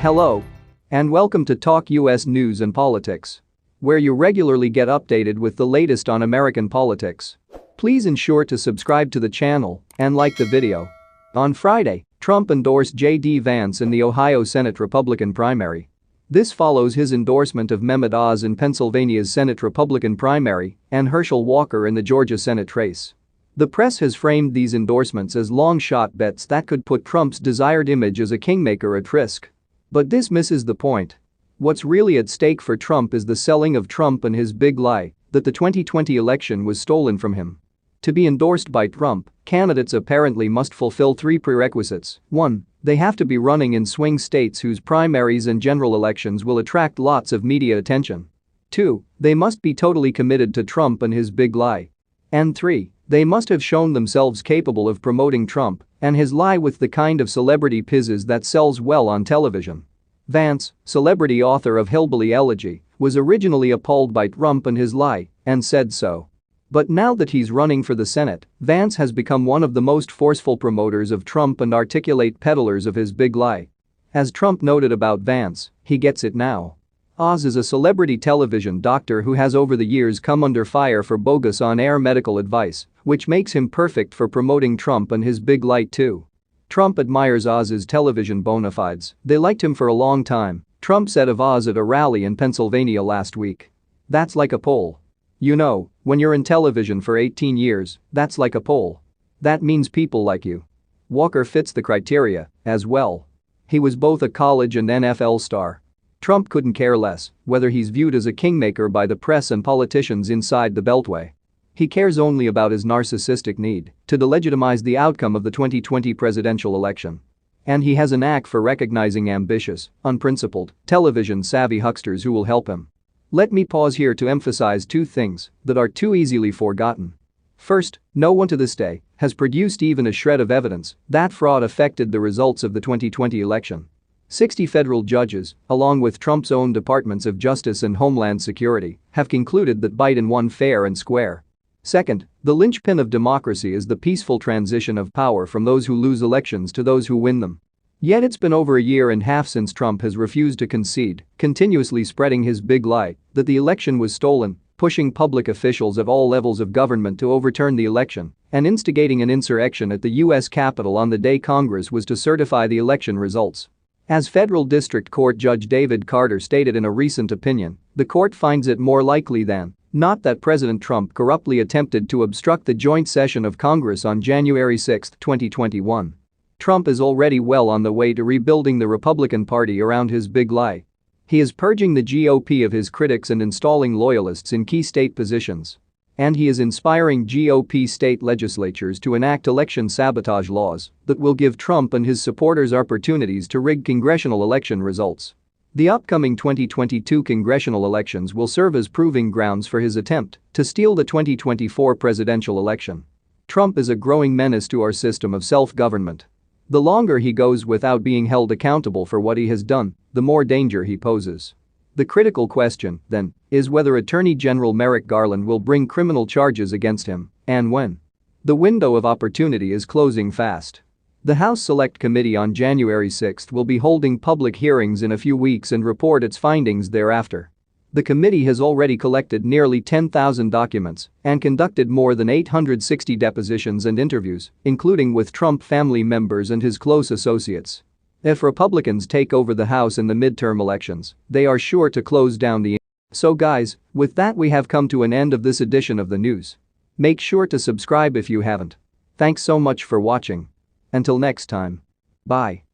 Hello. And welcome to Talk US News and Politics, where you regularly get updated with the latest on American politics. Please ensure to subscribe to the channel and like the video. On Friday, Trump endorsed J.D. Vance in the Ohio Senate Republican primary. This follows his endorsement of Mehmet Oz in Pennsylvania's Senate Republican primary and Herschel Walker in the Georgia Senate race. The press has framed these endorsements as long-shot bets that could put Trump's desired image as a kingmaker at risk. But this misses the point. What's really at stake for Trump is the selling of Trump and his big lie that the 2020 election was stolen from him. To be endorsed by Trump, candidates apparently must fulfill three prerequisites. 1. They have to be running in swing states whose primaries and general elections will attract lots of media attention. 2. They must be totally committed to Trump and his big lie. And 3. They must have shown themselves capable of promoting Trump and his lie with the kind of celebrity pizzazz that sells well on television. Vance, celebrity author of Hillbilly Elegy, was originally appalled by Trump and his lie and said so. But now that he's running for the Senate, Vance has become one of the most forceful promoters of Trump and articulate peddlers of his big lie. As Trump noted about Vance, he gets it now. Oz is a celebrity television doctor who has over the years come under fire for bogus on-air medical advice, which makes him perfect for promoting Trump and his big lie too. Trump admires Oz's television bona fides. They liked him for a long time, Trump said of Oz at a rally in Pennsylvania last week. That's like a poll. You know, when you're in television for 18 years, that's like a poll. That means people like you. Walker fits the criteria as well. He was both a college and NFL star. Trump couldn't care less whether he's viewed as a kingmaker by the press and politicians inside the Beltway. He cares only about his narcissistic need to delegitimize the outcome of the 2020 presidential election. And he has a knack for recognizing ambitious, unprincipled, television-savvy hucksters who will help him. Let me pause here to emphasize two things that are too easily forgotten. First, no one to this day has produced even a shred of evidence that fraud affected the results of the 2020 election. 60 federal judges, along with Trump's own Departments of Justice and Homeland Security, have concluded that Biden won fair and square. Second, the linchpin of democracy is the peaceful transition of power from those who lose elections to those who win them. Yet it's been over a year and a half since Trump has refused to concede, continuously spreading his big lie that the election was stolen, pushing public officials at all levels of government to overturn the election, and instigating an insurrection at the U.S. Capitol on the day Congress was to certify the election results. As Federal District Court Judge David Carter stated in a recent opinion, the court finds it more likely than not that President Trump corruptly attempted to obstruct the joint session of Congress on January 6, 2021. Trump is already well on the way to rebuilding the Republican Party around his big lie. He is purging the GOP of his critics and installing loyalists in key state positions. And he is inspiring GOP state legislatures to enact election sabotage laws that will give Trump and his supporters opportunities to rig congressional election results. The upcoming 2022 congressional elections will serve as proving grounds for his attempt to steal the 2024 presidential election. Trump is a growing menace to our system of self-government. The longer he goes without being held accountable for what he has done, the more danger he poses. The critical question, then, is whether Attorney General Merrick Garland will bring criminal charges against him, and when. The window of opportunity is closing fast. The House Select Committee on January 6 will be holding public hearings in a few weeks and report its findings thereafter. The committee has already collected nearly 10,000 documents and conducted more than 860 depositions and interviews, including with Trump family members and his close associates. If Republicans take over the House in the midterm elections, they are sure to close down the. So guys, with that we have come to an end of this edition of the news. Make sure to subscribe if you haven't. Thanks so much for watching. Until next time. Bye.